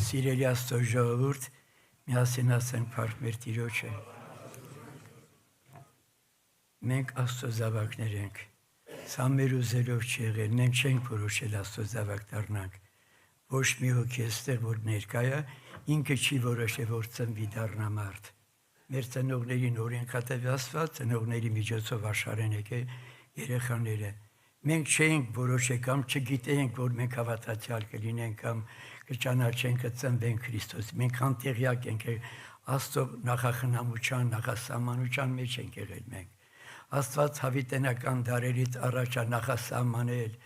Սիրելի Աստծո ժողովուրդ, միասին ասենք փառք մեր Տիրոջը։ Մենք Աստծո զավակներ ենք։ Սա մեր ուզելով չի եղել, մենք չենք որոշել Աստծո զավակ դառնանք։ Ոչ մի հոգի էստեղ, որ ներկա է, ինքը չի որոշել, որ ծնվի դառնա մարդ։ Մեր ծնողներին օրենքատվի Աստված, ծնողների միջոցով աշխարհեն եկել երեխաները։ Մենք չենք որոշել կամ չգիտենք, որ մենք հավատացյալ կլինենք կամ կճանաչենք, կծնվենք Քրիստոս։ Մենք անտեղյակ ենք Աստծո նախախնամության, նախասահմանության մեջ ենք եղել մենք։ Աստված հավիտենական դարերից առաջ նախասահմանել,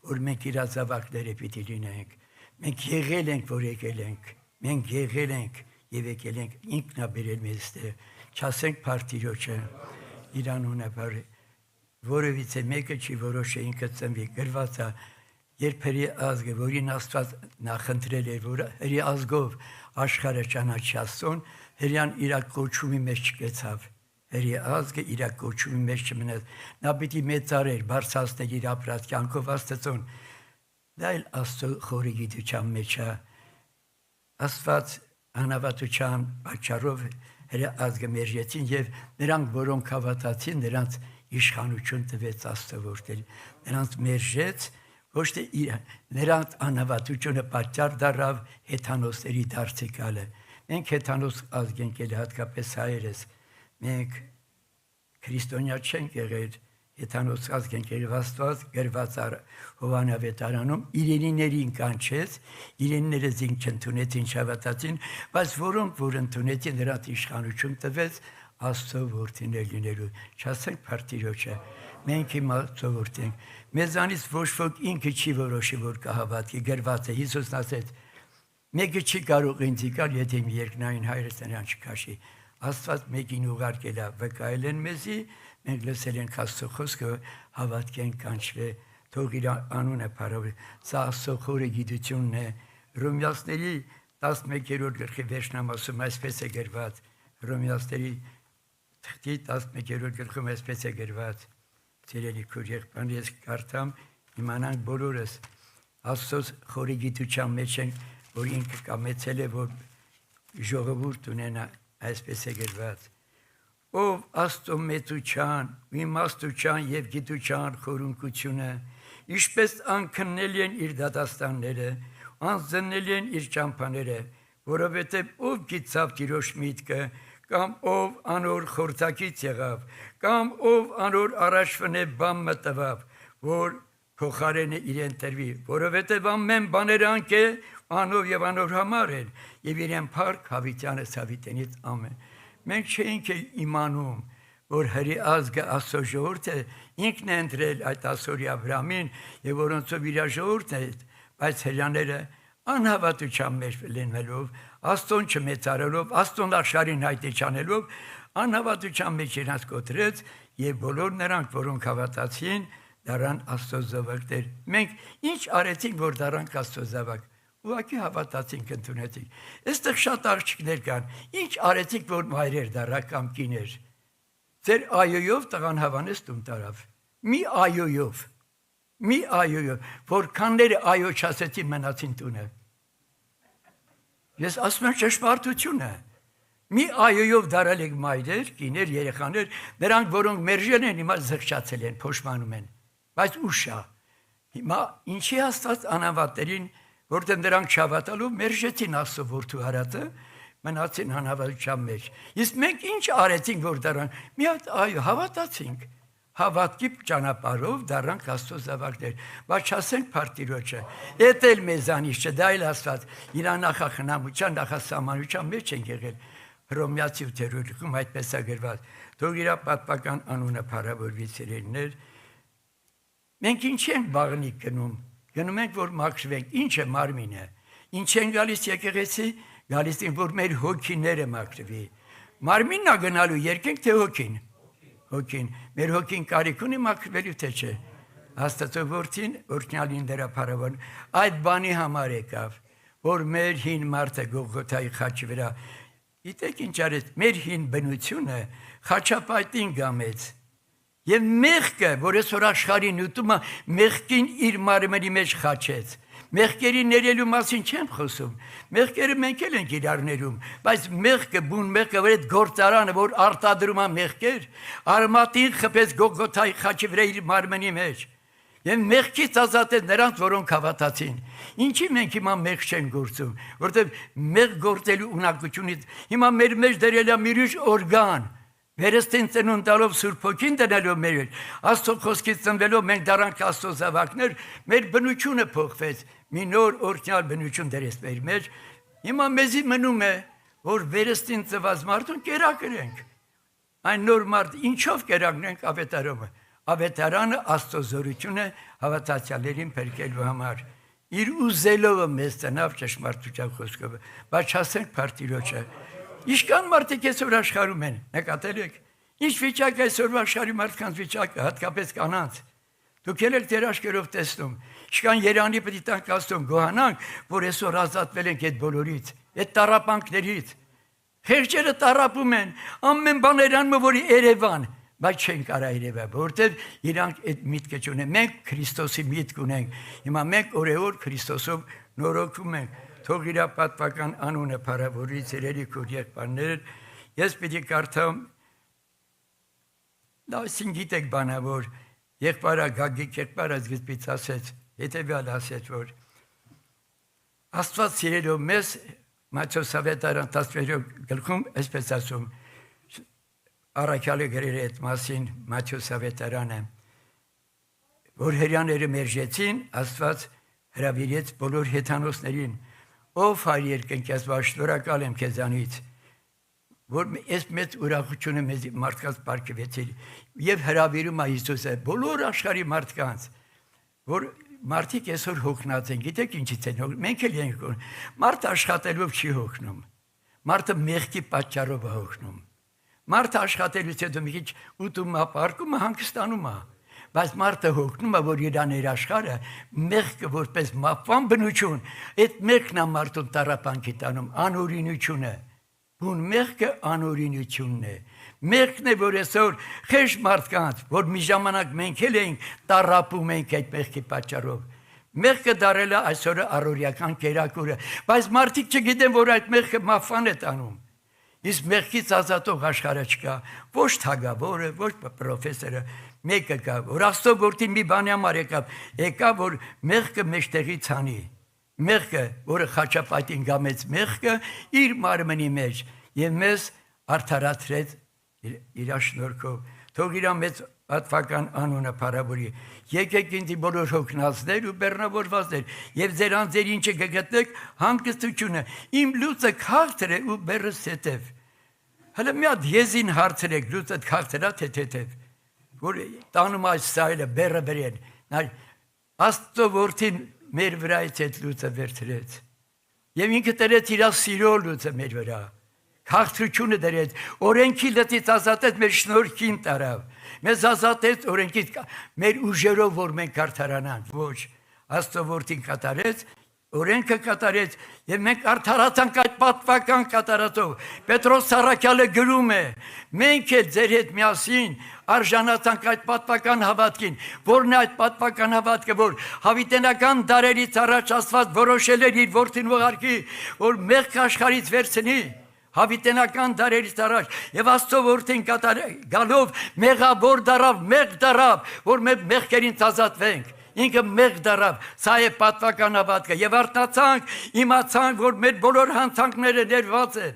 որ մենք իր զավակները պիտի լինենք։ Մենք եղել ենք, որ եկել ենք։ Մենք եղել ենք եւ եկել ենք, ինքն է բերել մեզ այստեղ։ Չասենք փառք Տիրոջը, իր անունը բարի։ Որևիցե մեկը չի որոշել ինքը ծնվի, գրված է, երբ հերի ազգը, որին Աստված նախընտրել էր, որ հերի ազգով աշխարհը ճանաչի Աստծուն, հրյան իր կոչումի մեջ չկեցավ։ Հերի ազգը իր կոչումի մեջ չմնաց։ Նա պիտի մեծարեր, բարձրացնել իր ապրած կյանքով Աստծուն։ Դա էլ Աստծո խորի գիտության մեջ է։ Աստված անհավատության պատճառով հերի ազգը մերժեցին եւ նրանք, որոնք հավատացին, նրանց իշխանություն տվեց Աստծո, որտեղ նրանց մերժեց, ոչ թե նրանց անհավատությունը պատճառ դառավ հեթանոսների դարձիկալը։ Մենք հեթանոս ազգ ենք ել, հատկապես հայերս։ Մենք քրիստոնյա չենք եղել, հեթանոս ազգ ենք եղել, Աստված գրված Հովհաննավետարանում իրենիներին կանչեց, իրենիները զինք չընդունեցին, չհավատացին, բայց որոնք որ ընդունեցին, նրանց իշխանություն տվեց Աստծո որդիներ լինելու։ Չասենք փառք Տիրոջը, մենք հիմա Աստծո որդի ենք։ Մեզանից ոչ ոք ինքը չի որոշի, որ կհավատի, գրված է, Հիսուսն ասեց, մեկը չի կարող ինձ գալ, եթե իմ երկնային հայրս նրան չքաշի։ Աստված մեկին ուղարկել է, վկայել են մեզի, մենք լսել ենք Աստծո խոսքը, հավատքենք կանչվե, թող իր անունը փառվի։ Սա Աստծո խորը գիտությունն է։ Հռոմեացիների 11-րդ գլխի վերջնամ ասում, այսպես է գրված, Հռոմեացիների 11-րդ գլխում այսպես է գրված, սիրելի քույր եղբայր, ես կարդամ, իմանանք բոլորս Աստծո խորի գիտության մեջ ենք, որ ինքը կամեցել է, որ ժողովուրդ ունենա, այսպես է գրված, ով Աստծո մեծության, իմաստության եւ գիտության խորունկությունը, ինչպես անքննելի են իր դատաստանները, անձնելի են իր ճամփաները, որովհետեւ ով գիտավ Տիրոջ միտքը, կամ ով անոր խորտակից եղավ, կամ ով անոր առաջվնե բան մտավ, որ փոխարենը իրեն տրվի, որովհետև ամեն բաները անկե անով եւ անոր համար են, եւ իրեն փառք հավիտյանը հավիտենից ամեն։ Մենք չենք իմանում, որ հրի ազգը Աստծո ժողովուրդը ինքն է ընտրել այդ ասորի Աբրահամին եւ որոնցով իր ժողովուրդն է, բայց հրյաները անհավատության մեջ լինելով, Աստծուն չմեծարելով, Աստծուն աշխարհին հայտնի չանելով, անհավատության մեջ իրենց կոտրեց եւ բոլոր նրանք, որոնք հավատացին, դառան Աստծո զավակներ։ Մենք ինչ արեցինք, որ դառանք Աստծո զավակ։ Ուղղակի հավատացինք, ընդունեցինք։ Այստեղ շատ աղջիկներ կան։ Ինչ արեցինք, որ մայրեր դառա կամ կիներ։ Ձեր այոյով տղան Հավանես տուն տարավ։ Մի այոյով, որքանները այո չասեցին, մնացին տունը։ Ես ասում եմ ճշմարտությունը։ Մի այոյով դարել եք մայրեր, կիներ, երեխաներ, նրանք, որոնք մերժել են, հիմա զղջացել են, փոշմանում են։ Բայց ուշ է։ Հիմա ինչի Աստված անհավատներին, որտեղ նրանք չհավատալով մերժեցին Աստծո որդու հարածը, մնացին անհավատության մեջ։ Իսկ մենք ինչ արեցինք, որ դառանք։ Մի հատ այո, հավատացինք։ Հավատքի ճանապարհով դառանք Աստծո զավակներ։ Բայց չասենք փառք Տիրոջը։ Էդ էլ մեզանից չէ, դա էլ Աստված իր նախախնամության, նախասահմանության մեջ են եղել։ Հռոմեացի 8-րդ գլխում այդպես է գրված։ Թող իր պատմական անունը փառավորվի սիրելիներ։ Մենք ինչ ենք բաղնիկ գնում։ Գնում ենք, որ մաքրվենք։ Ինչ է մարմինը։ Ինչ են գալիս եկեղեցի, գալիս են, որ մեր հոգիները մաքրվի։ Մարմինն է գնալու երկենք, թե հոգին։ Հոգին, մեր հոգին կարիք ունի մաքրվելու, թե չէ։ Աստծո որդին, օրհնյալին դրա փառավորն, այդ բանի համար եկավ, որ մեր հին մարդը Գողգոթայի խաչի վրա, գիտեք ինչ արեց, մեր հին բնությունը խաչապատին գամեց։ Եվ մեղքը, որ այսօր աշխարհին ուտում է, մեղքին իր մարմնի մեջ խաչեց։ Մեղքերի ներելու մասին չեմ խոսում։ Մեղքերը մենք էլ ենք իրար ներում, բայց մեղքը, բուն մեղքը, որ այդ գործարանը, որ արտադրում է մեղքեր, արմատին խփեց Գողգոթայի խաչի վրա իր մարմնի մեջ։ Եվ մեղքից ազատեց նրանց, որոնք հավատացին։ Ինչի մենք հիմա մեղք չենք գործում, որտեղ մեղք գործելու ունակությունից հիմա մեր մեջ դրել է մի ուրիշ օրգան։ Վերստին ծնուն տալով Սուրբ Հոգին դնելով մեր Աստծո խոսքից ծնվելով մենք դառանք Աստծո զավակներ, մեր բնությունը փոխվեց, մի նոր օրհնյալ բնություն դրեց մեր մեջ։ Հիմա մեզի մնում է, որ վերստին ծնված մարդուն կերակրենք։ Այն նոր մարդ ինչով կերակրենք ավետարանը։ Ավետարանը Աստծո զորությունը հավատացյալներին փրկելու համար։ Իր ուզելով մեզ տնավ ճշմարտության խոսքով, բայց չասենք Փարթիրոջը։ Ինչքան մարդիկ այսօր աշխարհում են, նկատել եք։ Ինչ վիճակ է այսօր աշխարհի մարդկանց վիճակը, հատկապես կանանց։ Դուք եք դեր աշկերով տեսնում։ Ինչքան Երանի պետք է տանք Աստծուն գոհանանք, որ այսօր ազատվել ենք այդ բոլորից, այդ տառապանքներից։ Խեղճերը տառապում են, ամեն բան երանում որի Երևան, բայց չեն կարա Երևան, որտեղ իրանք այդ միտքը չունեն։ Մենք Քրիստոսի միտք ունենք։ Հիմա մենք օրեօր Քրիստոսով նորոգվում ենք։ Թող իր պատվական անունը փառավորի ծերերի քուր եղբայրներ։ Ես պիտի կարդամ դասին գիտեք բանա, որ եղբայրը Գագիկ եղբայրը զգիծից ասեց, հետևյալ ասեց, որ Աստված սիրելով մեզ Մատթեոս ավետարան 16 գլխում այսպես ասում, առաքյալը գրել է այդ մասին Մատթեոս ավետարանը, որ հրյաները մերժեցին, Աստված հրավիրեց բոլոր հեթանոսներին, ով հայր երկնքից, շնորհակալ եմ քեզանից, որ այս մեծ ուրախությունը մեզ մարդկանց բարգավեցիր եւ հրավիրում է Հիսուսը բոլոր աշխարհի մարդկանց, որ մարդիկ այսօր հոգնած են, գիտեք ինչից են հոգնում, մենք էլ ենք հոգնում, մարդը աշխատելով չի հոգնում, մարդը մեղքի պատճառով է հոգնում, մարդը աշխատելուց հետո մի քիչ ուտում է, ապարկում է, հանգստանում է, բայց մարդը հոգնում է, որ իր ներաշխարը մեղքը որպես մապվան բնություն, այդ մեղքն է մարդուն տառապանքի տանում, անօրինությունը, բուն մեղքը անօրինությունն է, մեղքն է, որ այսօր խեղճ մարդկանց, որ մի ժամանակ մենք էլ էինք տառապում ենք այդ մեղքի պատճառով, մեղքը դարել է այսօր առօրյական կերակուրը, բայց մարդիկ չգիտեն, որ այդ մեղքը մապվան է տանում, իսկ մեղքից ազատող աշխարհը չկա, ոչ թագավորը, ոչ պրոֆեսորը, մեկը կա, որ Աստծո որդին մի բանի համար եկավ, որ մեղքը մեջտեղից հանի, մեղքը, որը խաչապատին գամեց մեղքը, իր մարմնի մեջ եւ մեզ արդարացրեց իր շնորհքով, թող իր մեծ պատվական անունը փառավորի, եկեք ինձ բոլոր հոգնածներ ու բեռնավորվածներ եւ ձեր անձեր ինչը կգտնեք հանգստությունը, իմ լույսը քաղցր է ու բեռս թեթև, հələ մի հատ եզին հարցրեք, լույսը քաղցր է թե թեթև, որ տանում այս սայլը բեռը բերեն, Աստծո որդին մեր վրայից այդ լույսը վերցրեց եւ ինքը դրեց իր սիրո լույսը մեր վրա, քաղցրությունը դրեց, օրենքի լծից ազատեց, մեր շնորհքին տարավ, մեզ ազատեց օրենքից, մեր ուժերով, որ մենք արդարանանք, ոչ, Աստծո որդին կատարեց, օրենքը կատարեց եւ մենք արդարացանք այդ պատվական կատարածով։ Պետրոս առաքյալը գրում է. մենք էլ ձեր հետ միասին արժանացանք այդ պատվական հավատքին, որն է այդ պատվական հավատքը, որ հավիտենական դարերից առաջ Աստված որոշել էր իր որդին ուղարկի, որ մեղք աշխարհից վերցնի, հավիտենական դարերից առաջ եւ Աստծո որդին գալով մեղավոր դարավ, մեղք դարավ, որ մենք մեղքերից ազատվենք։ Ինքը մեղք դարավ, սա է պատվական հավատքը եւ արթնացանք, իմացանք, որ մեր բոլոր հանցանքները ներված են։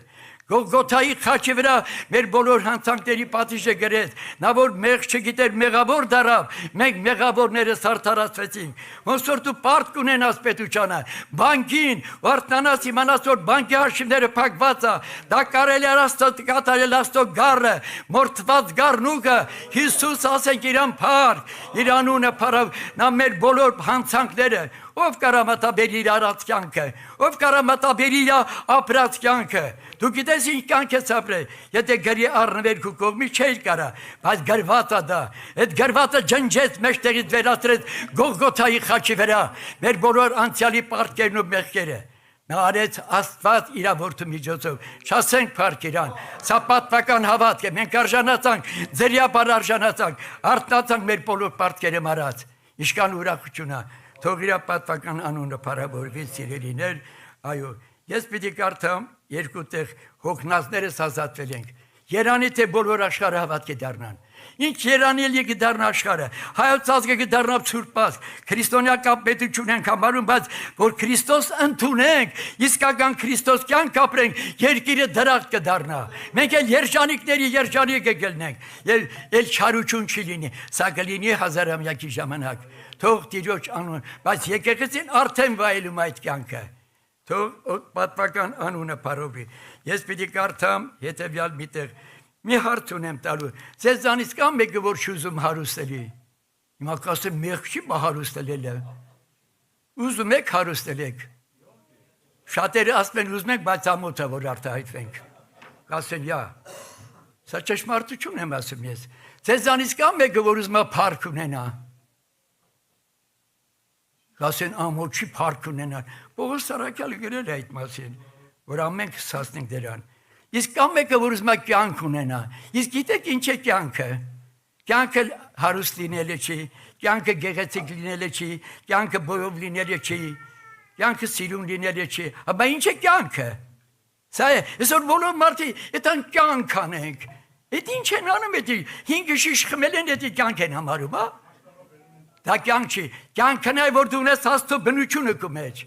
Գողգոթայի խաչի վրա մեր բոլոր հանցանքների պատիժը գրեց, նա որ մեղք չգիտեր մեղավոր դարավ, մենք մեղավորներս արդարացվեցինք, ոնց որ դու պարտք ունենաս պետությանը, բանկին, արթնանաս իմանաս, որ բանկի հաշիվները փակված է, դա կարելի է Աստծո կատարել Աստծո գառը, մորթված գառնուկը, Հիսուս ասենք իրան փառք, իր անունը փառավ, նա մեր բոլոր հանցանքները, ով կարամատաբերի իր արած կյանքը, ով կարամատաբերի իր ապրած կյանքը, դու գիտես ինչ կյանք ես ապրել, եթե գրի առնվեր քու կողմի չէր կարա, բայց գրված է դա, այդ գրվածը ջնջեց մեջտեղից վերացրեց Գողգոթայի խաչի վրա, մեր բոլոր անցյալի պարտքերն ու մեղքերը, նա արեց Աստված իր որդու միջոցով, չասենք փառք իրան, սա պատվական հավատք է, մենք արժանացանք, ձերիաբար արժանացանք, արթնացանք մեր բոլոր պարտքերը մարած, ինչքան ուրախություն է, թող իր պատվական անունը փառավորվի սիրելիներ, այո, ես պիտի կարդամ երկու տեղ հոգնածներս ազատվել ենք, երանի թե բոլոր աշխարհը հավատքի դառնան, ինչ երանելի կդառնա աշխարհը, հայոց ազգը կդառնա սուրբ ազգ, քրիստոնեական պետություն ենք համարում, բայց որ Քրիստոս ընդունենք, իսկական Քրիստոս կյանք ապրենք, երկիրը դրախտ կդառնա, մենք էլ երջանիկների երջանիկ կգտնենք, էլ չարություն չի լինի, սա կլինի հազարամյակի ժամանակ, թող Տիրոջ անուն, բայց եկեղեցին արդեն վայելում այդ կյանքը, թող պատվական անունը փառովի, ես պիտի կարդամ հետևյալ միտեղ մի հարց ունեմ տալու, ձեզանից կա մեկը, որ չուզում հարուստելի, հիմա կասեմ մեղք չի հարուստելել է, ուզում եք հարուստել եք, շատերը ասում են ուզում եք, բայց ամոթ է, որ արտահայտվենք, կասեն յա, սա ճշմարտություն եմ ասում ես, ձեզանից կա մեկը, որ ուզում է փառք ունենա, կասեն ամոթ չի փառք ունենա, Պողոս Սարաքյալը գրել է այդ մասին, որ ամենք հասնենք դրան, իսկ կա մեկը, որ ուզում է կյանք ունենա, իսկ գիտեք ինչ է կյանքը, կյանքը հարուստ լինելը չի, կյանքը գեղեցիկ լինելը չի, կյանքը բոյով լինելը չի, կյանքը սիրուն լինելը չի, ապա ինչ է կյանքը, սա է, այսօր բոլոր մարդիկ այդան կյանք անենք, այդ ինչ են անում, 5 շիշ խմել են, այդ կյանք են համարում, հա, դա կյանք չի, կյանքն է, որ դու ունես Աստծո բնությունը քո մեջ,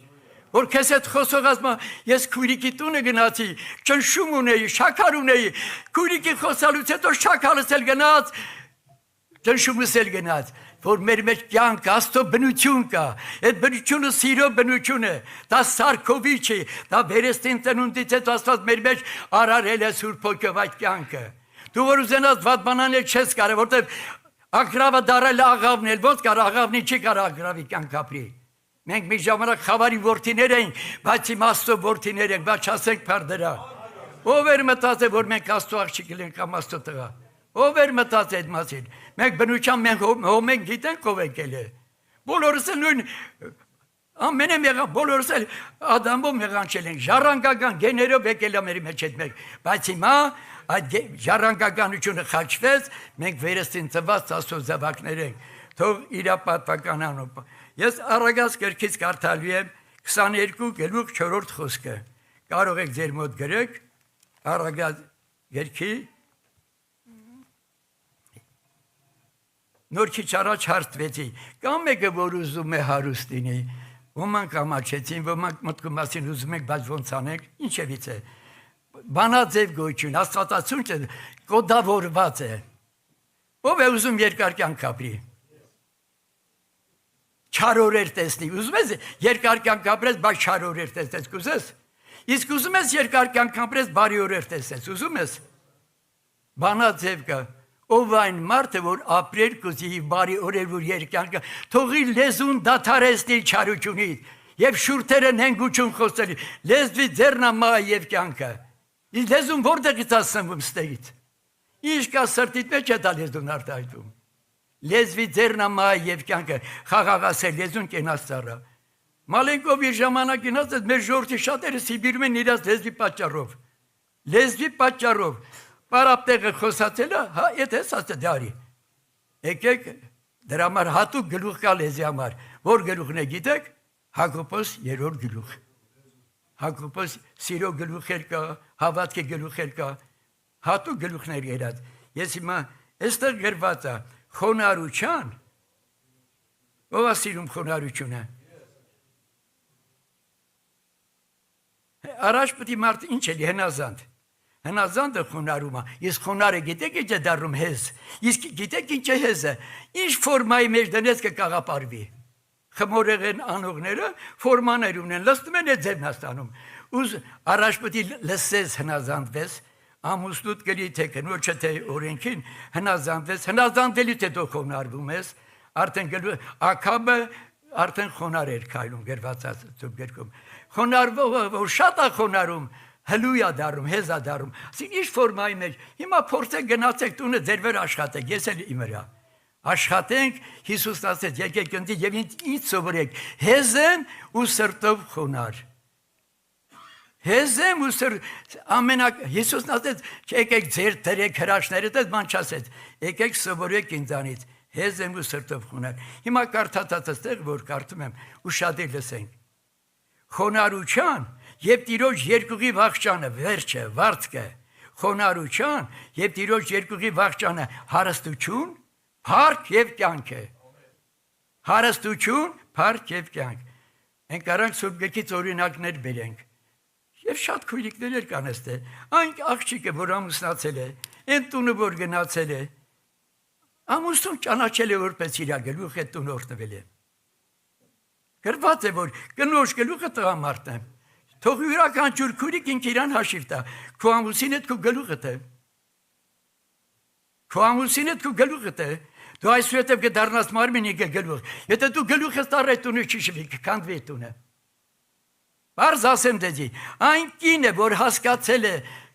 որ քեզ հետ խոսող ասում ես քույրիկի տունը գնացի, ճնշում ունեի, շաքար ունեի, քույրիկի խոսալուց հետո շաքարս էլ գնաց, ճնշումս էլ գնաց, որ մեր մեջ կյանք Աստծո բնություն կա, այդ բնությունը սիրո բնություն է, դա սարքովի չի, դա վերստին ծնունդից հետո Աստված մեր մեջ արարել է Սուրբ Հոգով այդ կյանքը, դու որ ուզենաս վատ բան անել չես կարող, որտեղ ագրավը դարել աղավն էլ, ոնց կար աղավնի չի կար ագրավի կյանք ապրի, մենք մի ժամանակ խավարի որդիներ ենք, բայց իմ Աստծո որդիներ ենք, բայց չասենք փառ դրա, ով էր մտածել, որ մենք Աստծո աղջիկ ենք կամ Աստծո տղա, ով էր մտածել այդ մասին, մենք բնության մենք հոմ ենք գիտենք ով եկել է, բոլորս էլ նույն ամենը մեղան, բոլորս էլ Ադամով մեղանչել ենք, ժառանգական գեներով եկել է մեր մեջ այդ մեկ, բայց հիմա այդ ժառանգականությունը խաչվեց, մենք վերստին ծված Աստծո զավակներ ենք, թող իր պատվական անուն, ես Առագազ գրքից կարդալու եմ 22 գլուխ 4-րդ խոսքը, կարող եք ձեր մոտ գրեք, Առագազ գրքի, նոր քիչ առաջ հարցվեցի, կա մեկը, որ ուզում է հարուստ լինի, ոմանք ամաչեցին, ոմանք մտքում ասին ուզում եք, բայց ոնց անենք, ինչևից է, բանաձև գոյություն, աստվածացուն կոդավորված է, ով է ուզում երկար կյանք ապրի, չար օրեր տեսնի, ուզում ես երկար կյանք ապրես, բայց չար օրեր տեսնես, կուզես, իսկ ուզում ես երկար կյանք ապրես, բարի օրեր տեսնես, ուզում ես, բանաձև կա, ով այն մարդը, որ ապրեր կուզի բարի օրեր, որ երկար թողի լեզուն դադարեցնի չարությունից, եւ շուրթերը նենգություն խոսելի, լեզվի ձեռնամա եւ կյանքը, իսկ լեզուն որտեղից ասնվում ստեղից, ինչ կա սրտիդ մեջ է դա լեզուն արտահայտվում, լեզվի ձեռնամա եւ կյանքը, խաղաղասեր լեզուն կենաց ծառա, Մալենկով իր ժամանակ ինած մեր ժողովրդի շատերը Սիբիրում են իրաց լեզվի պատճառով, Պարապտեղը խոսացել է, հա, եթե ասացը դարի, եկեք դրա համար հատուկ գլուխ կա լեզվի համար, որ գլուխն է գիտեք, Հակոբոս 3-րդ գլուխ, Հակոբոս սիրո գլուխեր կա, հավատքի գլուխեր կա, հատուկ գլուխներ երած, ես հիմա այստեղ գրված է, խոնարհության, ով է սիրում խոնարհությունը, առաջ պետք է մարդ ինչ էլի հնազանդը խոնարհում է, իսկ խոնարհը գիտեք ինչ է դառնում հեզ, իսկ գիտեք ինչ է հեզը, ինչ ֆորմայի մեջ դնես կկաղապարվի, խմորեղեն անողները ֆորմաներ ունեն, լստում են այդ ձևն աստանում, առաջ պետք է լսես հնազանդվես, ամուսնուդ գլի թե կնոջը թե օրենքին հնազանդվես, հնազանդելուց հետո խոնարհվում ես, արդեն Աքաբը արդեն խոնարհ էր քայլում գրված Աստծո գրքում, խոնարհվողը որ շատ է խոնարհում, հլույա դառնում, հեզա դառնում, ասին ինչ ֆորմայի մեջ, հիմա փորձեք գնացեք տունը ձեր վեր աշխատեք, ես էլ իմ վրա, աշխատենք, Հիսուսն ասեց, եկեք ընձի եւ ինձ սովորեք, հեզեմ ու սրտով խոնարհ, հեզեմ ու Հիսուսն ասեց, եկեք ձեր դրեք հրաշները, դες բան չասեց, եկեք սովորեք ինձանից, Հեզ եմ ու սրտով խոնար։ Հիմա կարդացած տեղ, որ կարդում եմ, ու շատ էլ լսենք։ Խոնարհության եւ Տիրոջ երկուղի վախճանը, վերջը, վարձքը, խոնարհության եւ Տիրոջ երկուղի վախճանը հարստություն, փառք եւ կյանք է։ Հարստություն, փառք եւ կյանք։ Մենք առանց Սուրբ Գրքից օրինակներ բերենք։ Եվ շատ քույրիկներ կան այստեղ։ Այն աղջիկը, որ ամուսնացել է, այն տունը, որ գնացել է, ամուսնուն ճանաչել է որպես իր գլուխ է տուն օրտնվել է։ Գրված է, որ կնոջ գլուխը տղամարդն է։ Թող յուրաքանչյուր քույրիկ ինքը իրան հաշիվ տա։ Քո ամուսինը քո գլուխը է։ Քո ամուսինը քո գլուխը է։ Դու այսուհետ կդառնաս մարմինի գլուխ։ Եթե դու գլուխը տարրի տունը չշվի, կքանդվի տունը։ Բարձ ասեմ դեզի, այն կինը, որ հասկացել է,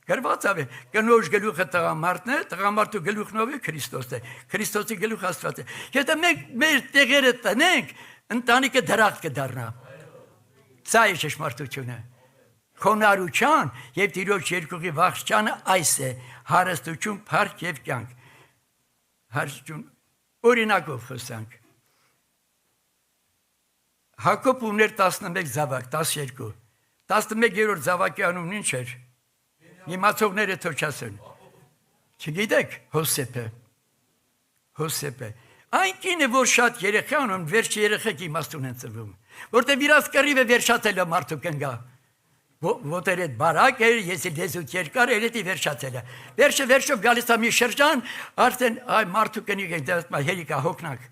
գրված է, կնոջ գլուխը տղամարդն է, տղամարդու գլուխն ով է Քրիստոսն է, Քրիստոսի գլուխը Աստված է։ Եթե մենք մեր տեղերը տնենք, ընտանիքը դրախտ կդառնա։ Սա է ճշմարտությունը։ Խոնարհության եւ Տիրոջ երկուղի վախճանը այս է, հարստություն, փառք եւ կյանք։ Հարստություն օրինակով խոսանք։ Հակոբ ուներ 11 զավակ, 12։ 11-րդ զավակի անունն ինչ էր։ Իմացողները թող չասեն։ Չգիտեք, Հոսեփը։ Այն կինը, որ շատ երեխա ունեն, վերջ երեխեք իմաստուն են ծնվում։ Որտեղ իրաց կռիվը վերջացել է մարդու կնգա։ Ոտեր այդ բարակ էր, ես լեզուց երկար էր, էդի վերջացել է։ Վերջով գալիս է մի շրջան, արդեն այ մարդու կնիկ ենք, դասում է հերիկա հոգնանք,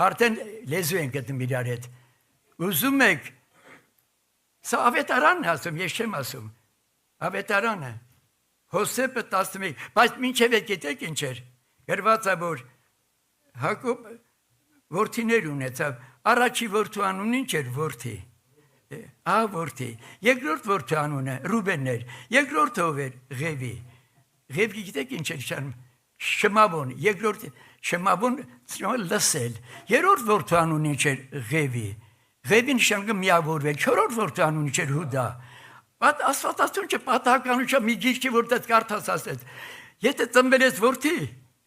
արդեն լեզու ենք գտնում իրար հետ։ Ուզում եք, սա ավետարանն է ասում, ես չեմ ասում, ավետարանը, Հոսեփը 11, բայց մինչև է գիտեք ինչ էր, գրված է, որ Հակոբ որդիներ ունեցավ, առաջի որդու անունն ինչ էր որդի, որդի, երկրորդ որդու անունը Ռուբենն էր, երկրորդը ով էր Ղևի, Ղևի գիտեք ինչ էր շարում, Շմավոն, երկրորդ Շմավոն լսել, երրորդ որդու անունն ինչ էր Ղևի, Ղևին նշանակում միավորվել, չորրորդ որդու անունն ինչ էր Հուդա, Աստվածաշունչը պատահականության մի գիրք է, որտեղ կարդաց ասեց, եթե ծնվել ես որդի,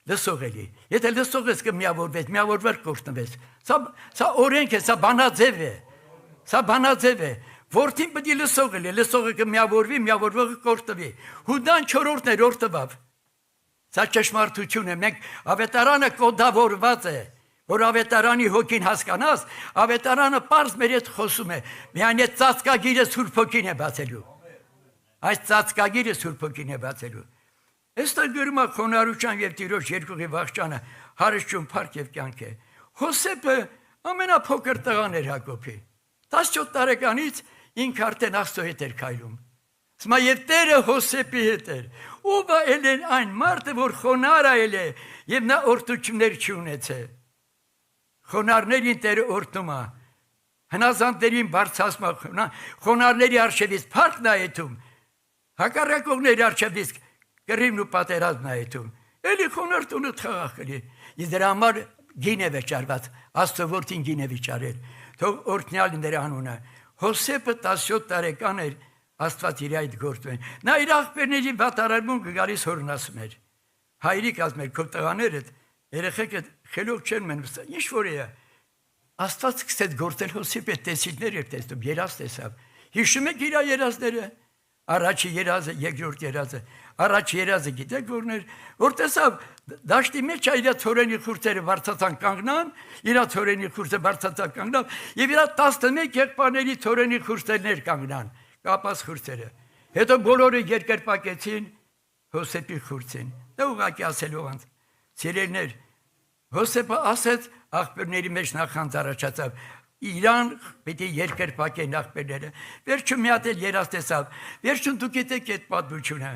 լսող էլի, եթե լսող ես կմիավորվես, միավորվել կորտնվես, սա օրենք է, սա բանաձև է, որդին պետք է լսող էլի, լսողը կմիավորվի, միավորվողը կորտնվի, Հուդան չորրորդն էր օրտնվավ, սա ճշմարտություն է, մենք ավետարանը կոդավորված է, որ ավետարանի հոգին հասկանաս, ավետարանը պարզ մեր հետ խոսում է, միայն այդ ծածկագիրը Սուրբ Հոգին է բացելու, այս ծածկագիրը Սուրբ Հոգին է բացելու, Այստեղ գրում է խոնարհության եւ Տիրոջ երկուղի վախճանը, հարստություն, փառք եւ կյանք է։ Հոսեփը ամենափոքր տղան էր Հակոբի։ 17 տարեկանից ինքը արդեն Աստծո հետ էր քայլում։ Սմա եւ Տերը Հոսեփի հետ էր։ Ով է այն մարդը, որ խոնարհ է եւ նա օրտություններ չունեցե։ Խոնարհներին Տերը օրտում է։ Հնազանդներին բարձրացում է, խոնարհների արժևից փառքն է եթում։ Հակառակողների արժևից կռիվն ու պատերազմն է եթում, էլի խոնարհ տունը խաղաղ կլի, իսկ դրա համար գին է վճարված, Աստծո որդին գին է վճարել, թող օրհնյալ նրա անունը, Հոսեփը 17 տարեկան էր, Աստված իր այդ գործում է, նա իր աղբերների վատարարմուն գալիս հորն ասում էր, հայրիկ ասում էր, քո տղաներդ, երեխեքդ խելոք չեն մնում, ինչ որ է, Աստված սկսեց գործել Հոսեփի տեսիլներ էր տեսնում, երազ տեսավ, հիշում եք իր երազները, առաջի երազը, երկրորդ երազը, առաջ երազը գիտեք որներ, որ տեսավ դաշտի մեջ իր ցորենի խուրձերը բարձրացան կանգնան, իր ցորենի խուրձը բարձրացան կանգնան, եւ իր 11 եղբայրների ցորենի խուրձերներ կանգնան, կապած խուրձերը։ Հետո բոլորը երկրպագեցին Հոսեփի խուրձին։ Դա ուղղակի ասելով անց, ցերերներ, Հոսեփը ասեց աղբերների մեջ նախանց առաջացավ, Իրան պետք է երկրպագեն աղբերները։ Վերջում մի հատ էլ երազ տեսավ, վերջում դուք գիտեք այդ պատմությունը։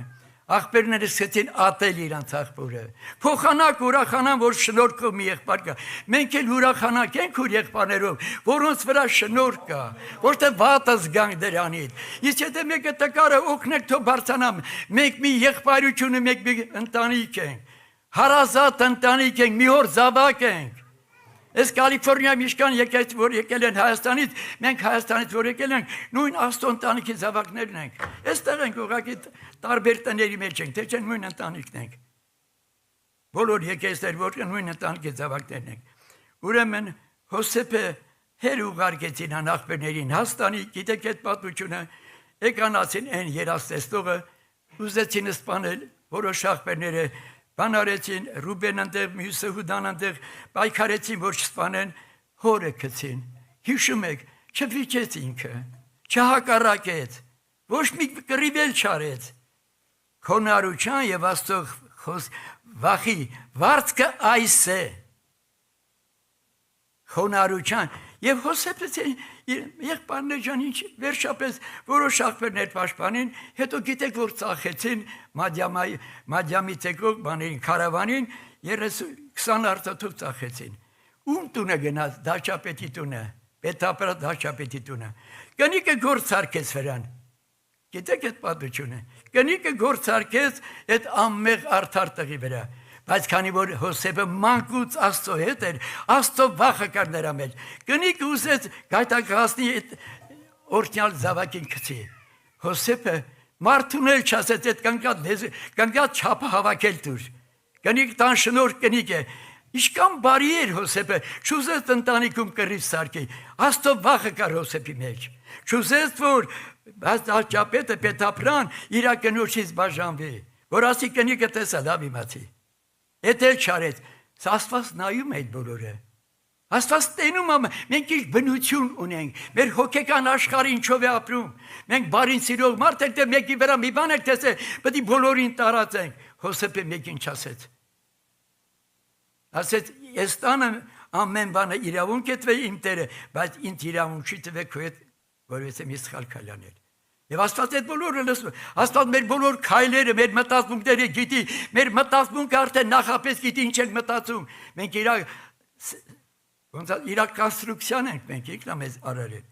Աղբերները սկսեցին ատել իրանց աղբորը։ Փոխանակ ուրախանան, որ շնորհքով մի եղբայր կա։ Մենք էլ ուրախանանք ենք ուր եղբայրներով, որոնց վրա շնորհ կա, որտեղ վատը զգանք դրանից։ Իսկ եթե մեկը տկարը օգնեք թող բարձրանամ, մենք մի եղբայրություն ու մենք մի ընտանիք ենք։ Հարազատ ընտանիք ենք, մի օր զավակ ենք։ Ես Կալիֆոռնիա միշկան որ եկել են Հայաստանից, մենք Հայաստանից որ եկել ենք, նույն Աստծո ընտանիքի զավակներն ենք։ Այստեղ ենք ուղղակի տարբեր տների մեջ ենք, թե չէ նույն ընտանիքն ենք։ Բոլոր եկեցներ որ նույն ընտանիքի զավակներն ենք։ ուրեմն Հոսեփը հեր ուղարկեցին անախբերներին հաստանի, գիտեք այդ պատմությունը, եկանացին այն երաստեսնողը, ուզեցին սպանել որոշ ախբերները, բանարեցին Ռուբեն այնտեղ, մյուսը Հուդան այնտեղ, պայքարեցին որ չսպանեն, հորը գցին։ Հիշում եք, չվիճեց ինքը, չհակառակեց, ոչ մի կռիվ չարեց։ Քոնարության եւ Աստծո վախի վարձքը այս է։ Քոնարության եւ Հոսեփը եղբայրներ ջան ինչ վերջապես որոշ ախբերներ պաշտպանին, հետո գիտեք որ ծախեցին Մադյամի ցեկող բաներին քարավանին 20 արտաթուղ ծախեցին։ Ում տունը գնաց դաշապետի տունը, պետապրա դաշապետի տունը։ Կնիկը գործարկեց վրան։ Գիտեք այդ պատմությունը։ Կնիկը գործարկեց այդ անմեղ արդար տղի վրա։ Բայց քանի որ Հոսեփը մանկուց Աստծո հետ էր, Աստծո վախը կար նրա մեջ։ Կնիկը ուզեց գայթակղացնի այդ օրհնյալ զավակին գցի։ Հոսեփը մարդուն էլ չասեց այդ կանգնած չափը հավաքել դուր։ Կնիկ տան շնորհ կնիկ է։ Ինչքան բարի էր Հոսեփը, չուզեց ընտանիքում կռիվ սարքի։ Աստծո վախը կար Հոսեփի մեջ։ Չուզեց որ դաշապետը պետապրան իր կնոջից բաժանվի, որ ասի կնիկը տեսա լավ իմացի։ Էդ էլ չարեց, Աստված նայում է այդ բոլորը։ Աստված տենում է, մենք ինչ բնություն ունենք, մեր հոգեկան աշխարհը ինչով է ապրում։ Մենք բարին սիրող մարդ ենք, թե մեկի վրա մի բան եք տեսել, պետք է բոլորին տարածենք։ Հոսեփը մեկին չասեց։ Ասեց, ես տանը ամեն բանը իրավունք է տվել իմ Տերը, բայց ինձ իրավունք չի տվել քո հետ, որովհետև մի սխալ քայլ անել։ Եվ Աստված այդ բոլորը լսում, Աստված մեր բոլոր քայլերը, մեր մտածմունքները գիտի, մեր մտածմունքը արդեն նախապես գիտի ինչ ենք մտածում։ Մենք իր կոնստրուկցիան ենք մենք եկնա մեզ արարել։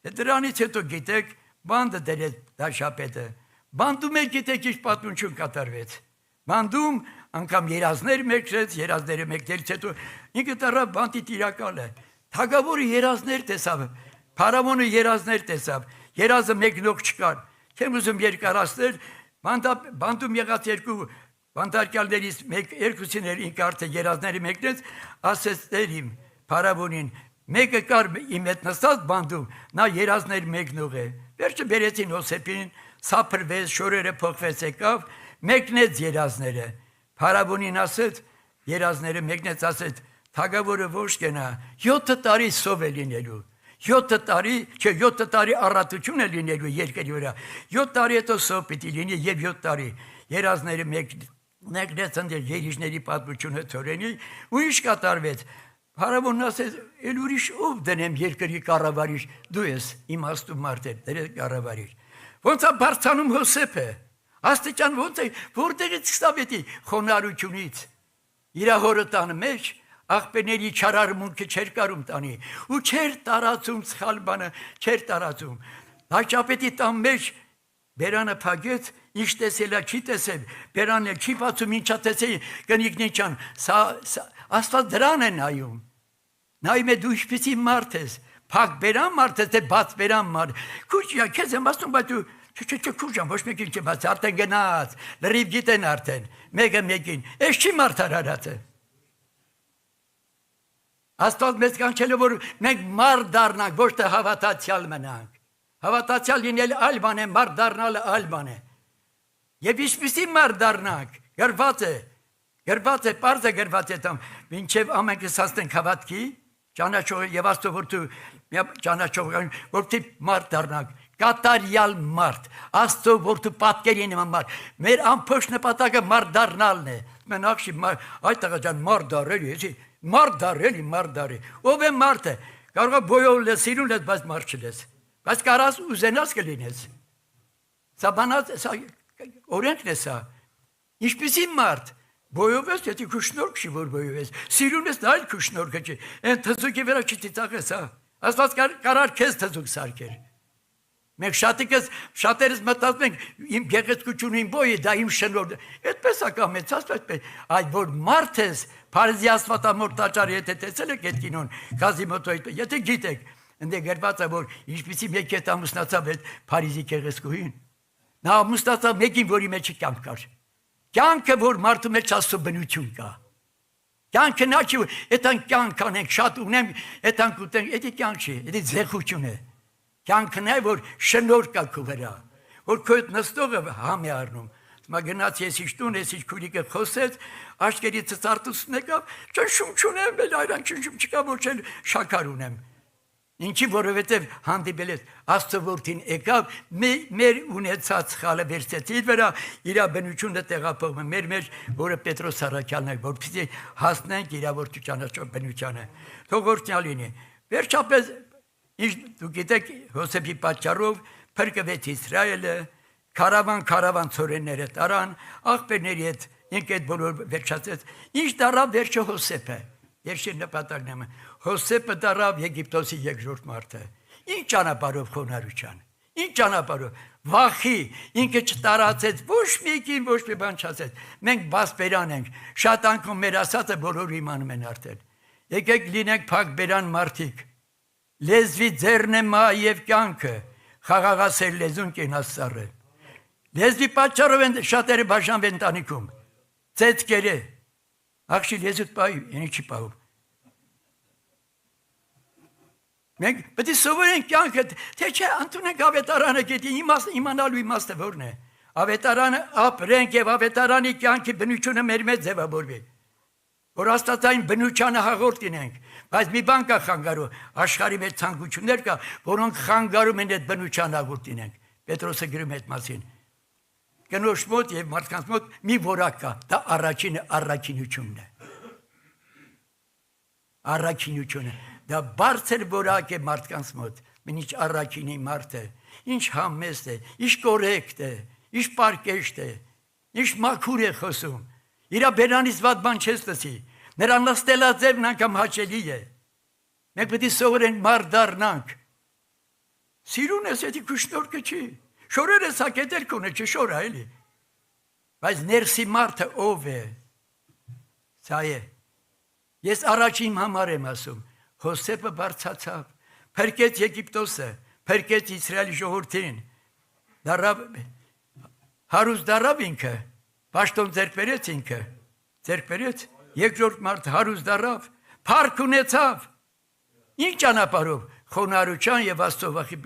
Դրանից հետո գիտեք, բանդը դրեց դաշապետը։ Բանդում էլ գիտեք ինչ պատմություն կատարվեց։ Բանդում անգամ երազներ մեկրեց, երազները մեկնելուց հետո ինքը դառավ բանդի տիրակալը։ Թագավորը երազներ տեսավ, Փարավոնը երազներ տեսավ։ Երազը մեկնող չկար։ Չեմ ուզում երկարացնել, բանդում եղած երկու բանդարկյալներից երկուսին էր ինքը արդեն երազների մեկնեց, ասեց Տեր իմ Փարավոնին, մեկը կար իմ հետ նստած բանդում, նա երազներ մեկնող է։ Վերջը բերեցին Հոսեփին, սափրվեց, շորերը փոխվեց եկավ, մեկնեց երազները։ Փարավոնին ասեց, երազները մեկնեց, ասեց, թագավորը ոչ կենա, 7 տարի սով է լինելու։ 7 տարի առատություն է լինելու երկրի վրա։ 7 տարի հետո սով պիտի լինի եւ 7 տարի։ Երազները մեկնեց ընդ երիժների պատմությունը թորենի ու ինչ կատարվեց։ Փարավոնն ասեց, «Էլ ուրիշ ով դնեմ երկրի կառավարիչ, դու ես իմաստու մարդ ես, դրել կառավարիչ»։ Ոնց է բարձանում Հոսեփը։ Աստիճան ոնց է, որտեղից սկսավ էդի խոնարհությունից։ Իր հորը տանը մեջ աղբերների չարարմունքը չէր կարում տանի ու չէր տարածում սխալ բանը, չէր տարածում։ Դաշապետի տան մեջ բերանը փակեց, ինչ տեսել է, չի տեսել, բերանն էլ չի բացում, ինչա տեսել, կնիկն ինչան, Աստված դրան է նայում։ Նայում է դու ինչպիսի մարդ ես, փակ բերան մարդ ես, թե բաց բերան մարդ։ Քուջա, քեզ եմ ասում, բայց դու քուջան, ոչ մեկին չի բաց, արդեն գնաց, լրիվ գիտեն արդեն, մեկը մեկին, ես չի մարդ արարած է։ Աստված մեզ կանչել է, որ մենք մարդ դառնանք, ոչ թե հավատացյալ մնանք։ Հավատացյալ լինել այլ բան է, մարդ դառնալը այլ բան է։ Եվ ինչպիսի մարդ դառնանք, գրված է, պարզ է գրված է տամ, մինչև ամենքս հասնենք հավատքի, ճանաչողը եւ Աստծո որդու ճանաչողը, որտի մարդ դառնանք, կատարյալ մարդ, Աստծո որդու պատկերի նման մարդ։ Մեր ամբողջ նպատակը մարդ դառնալն է։ Մենակ շի այդ տղա ջան մարդ դառել է, մարդ դառել։ Ով է մարդը։ Կարող է բոյով լես, սիրուն լես, բայց մարդ չլես։ Բայց կարաս ուզենաս կլինես։ Սա բանած, սա օրենքն է սա։ Ինչպիսի մարդ։ Բոյով ես, եթե քու շնորհք չի, որ բոյով ես։ Սիրուն ես, դա այլ քու շնորհքը չի։ Այն թզուկի վրա չծիծաղես, հա։ Աստված կարար քեզ թզուկ սարքեր։ Մենք շատերս մտածում ենք իմ գեղեցկությունը իմ բոյը, դա իմ շնորհը։ Այդպես է կամեցած, այլ որ մարդ ես, Փարիզի աստվածամոր տաճարը եթե տեսել եք այդ կինոն, Կազիմոտոյի, եթե գիտեք, ընդ գրված է որ ինչպիսի մեկ հետ ամուսնացավ այդ Փարիզի գեղեցկուհին։ Նա ամուսնացավ մեկին, որի մեջ կյանք կար։ Կյանքը, որ մարդու մեջ Աստծո բնություն կա։ Կյանքը նա չի, այդան կյանք անենք, շատ ունեմ, այդան կուտենք, այդի կյանք չի, այդի ձեղություն է։ Կյանքն է, որ շնորհ կա քո վրա, որ քո հետ նստողը համ է առնում։ Մա գնաց ես իշտուն, ես իջ քուրիկը խոսեց, աշկերից ծարտուսն եկավ, ճնշում չունեմ, էլ այրան ճնշում չկա, ոչ էլ շաքար ունեմ։ Ինչի, որովհետև հանդիպել ես Աստծո որդին եկավ, մեր ունեցած խալը վերցեց իր վրա, իր բնությունը տեղափոխում, մեր որը Պետրոս Սարաքյանն է, որպեսզի հասնենք իր որդու ճանաչող բնությանը։ Թող օրհնյալ լինի։ Վերջապես, դուք գիտեք, Հոսեփի պատճառով փրկվեց Իսրայելը, քարավան ցորենները տարան, աղբերների հետ ինք այդ բոլոր վերջացեց։ Ինչ դարավ վերջը Հոսեփը։ Երկու նպատակն է։ Հոսեփը դարավ Եգիպտոսի երկրորդ մարդը։ Ինչ ճանապարհով խոնարհության։ Ինչ ճանապարհով վախի ինքը չտարածեց, ոչ մեկին ոչ մի բան չասեց։ Մենք բասբերան ենք, շատ անգամ մեր ասածը բոլորը իմանում են արդեն։ Եկեք լինենք փակ բերան մարդիկ։ Լեզվի ձեռն է մա եւ կյանքը, խաղաղասեր լեզուն կենասարը։ Լեզվի պատճառով են շատերը բաժանվել ընտանիքում։ Ծեծկերը Ախշի լեզուտ պահի, ենի չի պահում։ Մենք պետք է սովորենք կյանքը, թե չէ ընդունենք ավետարանը, գետի իմանալու իմաստը որն է։ Ավետարանը ապրենք եւ ավետարանի կյանքի բնությունը մեր մեջ ձևավորվի։ Որ աստվածային բնությանը հաղորդ լինենք, բայց մի բան կա խանգարում, աշխարհի մեջ ցանկություններ կա, որոնք խանգարում են այդ բնության հաղորդ լինենք։ Պետրոսը գրում է այդ մասին։ Կնոջ մոտ եւ մարդկանց մոտ մի որակ կա, դա առաքինությունն է։ Առաքինությունը, դա բարձր որակ է մարդկանց մոտ, ինչ առաքինի մարդ է, ինչ համեստ է, ինչ կորեկտ է, ինչ պարկեշտ է, ինչ մաքուր է խոսում, իր բերանից վատ բան չես լսի, նրա նստելաձևն անգամ հաճելի է։ Մենք պետք է սովորենք մարդ դառնանք։ Սիրուն ես, եթե քո շնորհքը չի։ Շորերը սակետեր կունը չշորա էլի, բայց ներսի մարդը ով է, սա է, ես առաջին համար եմ ասում, Հոսեփը բարձացավ, փրկեց Եգիպտոսը, փրկեց Իսրայելի ժողովրդին, հարուստ դառավ ինքը, պաշտոն ձեռք բերեց ինքը, ձեռք բերեց, երկրորդ մարդ հարուստ դառավ, փառք ունեցավ, ինչ ճանապարհով, խոնարհության եւ Աստծո վախի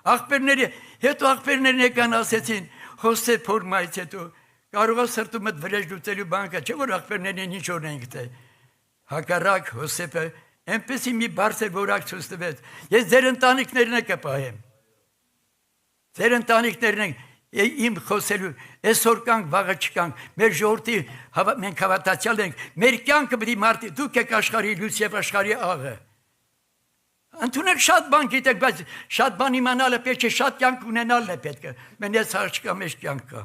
աղբերները, հետո աղբերներն եկան ասեցին, Հոսեփ փորմայից հետո, կարող է սրտումդ վրեժ լուծելու բան կա, չէ՞ որ աղբերներն ինչ օրեն գտե։ Հակառակ Հոսեփը այնպեսի մի բարձր որակ ցույց տվեց, ես ձեր ընտանիքներն եմ կպահեմ։ Ձեր ընտանիքներն են իմ խոսելու, այսօր կանք, վաղը չկանք, մեր ժողովրդի մենք հավատացյալ ենք, մեր կյանքը պետք է մարդի, դուք եք աշխարհի լույս եւ աշխարհի աղը։ Ընդունեք շատ բան գիտեք, բայց շատ բան իմանալը պետք է, շատ կյանք ունենալն է պետք է։ Մեն ես հարցկա մեջ կյանք կա։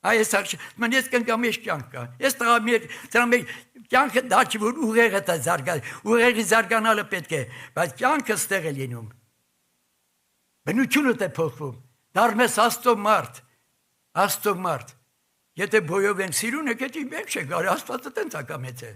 Այս հարցը, մեն ես կնկա մեջ կյանք կա։ Ես տղամի կյանքը դա չի, որ ուղեղը դա զարգանալ, ուղեղի զարգանալը պետք է, բայց կյանքը ստեղ է լինում։ Բնությունը դե փոխվում։ Դառնես Աստծո մարդ, Աստծո մարդ։ Եթե բոյով ենք սիրուն եք, եթե մենք չենք գարի, Աստվածը տենց ակամեց է։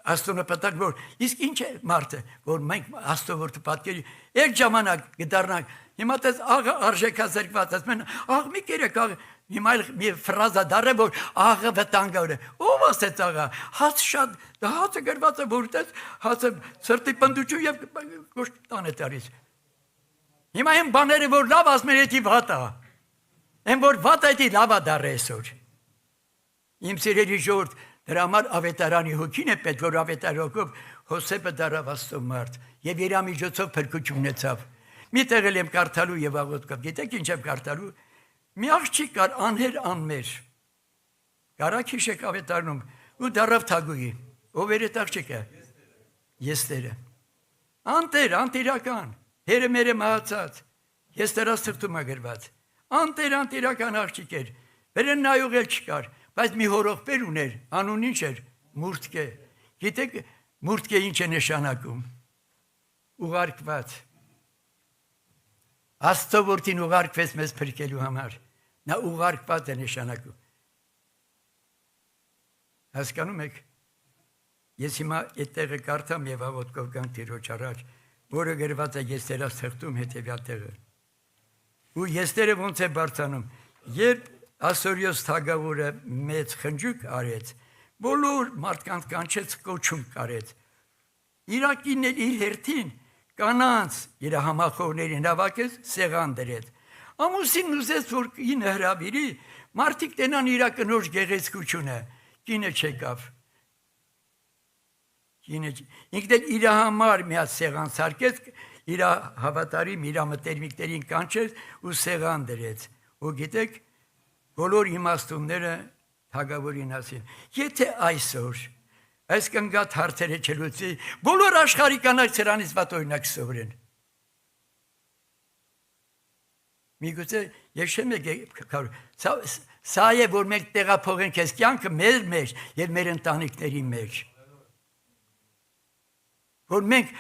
Աստծո նպատակ որ իսկ ինչ է մարդը, որ մենք Աստծո որդու պատկերի այդ ժամանակ կդառնանք։ Հիմա դες աղը արժեքազրկված ես, մեն աղ մի կերեք աղ հիմա մի ֆրազա դառը որ աղը վտանգավոր է։ Ո՞վ ասեց աղա։ Հաց շատ, դա հացը գրված է որ դες հացը սրտի պնդուճու եւ կոշտան է տալիս։ Հիմա այն բաները որ լավ ասում են էդի վատ է։ Այն որ վատ է էդի լավ է դառը այսօր։ Իմ սիրելի ժողովուրդ, դրա համար ավետարանի հոգին է պետք, որ ավետարանի հոգով Հոսեփը դառավ Աստծո մարդ եւ իր միջոցով փրկություն ունեցավ։ Մի տեղ եմ կարդալու եւ աղոթքով, գիտեք ինչ եմ կարդալու։ Մի աղջիկ կար անհեր անմեր։ Կարաքիշեք ավետարանում ու դառավ Թագուհի։ Ով էր այդ աղջիկը։ Եստերը։ Անտերական, հերը մերը մահացած։ Եստերա սրտում է գրված։ Անտերական աղջիկ էր։ Վերեն նայող էլ չկար։ Բայց մի հորողբեր ուներ, անուն ինչ էր, մուրտկե։ Գիտեք, մուրտկե ինչ է նշանակում։ Ուղարկված։ Աստծո որդին ուղարկվեց մեզ փրկելու համար։ Նա ուղարկված է նշանակում։ Հասկանում եք։ Ես հիմա այդ տեղը կարդամ եւ աղոթքով գամ Տիրոջ առաջ, որը գրված է Եստերա սրտում հետեւյալ տեղը։ Ու Եստերը ոնց է բարձանում, երբ Ասորիոս թագավորը մեծ խնջուկ արեց, բոլոր մարդկանց կանչեց կոչում կարեց։ Իրակին էլ իր հերթին կանանց իր համախոհներին հավաքեց, սեղան դրեց։ Ամուսինն ուզեց, որ կինը հրավիրի, մարդիկ տենան իր կնոջ գեղեցկությունը, կինը չեկավ։ Ինքն էլ իր համար մի հատ սեղան սարքեց, իր հավատարիմ, իր մտերմիկներին կանչեց ու սեղան դրեց։ Ու գիտեք, բոլոր իմաստունները թագավորին ասին, եթե այսօր այս կնգատ հարցերը չլուծի, բոլոր աշխարհի կանայք սրանից վատ օրինակ սովորեն։ Միգուցե ես չեմ եկել, սա է, որ մենք տեղափոխենք այս կյանքը մեր մեջ եւ մեր ընտանիքների մեջ։ Որ մենք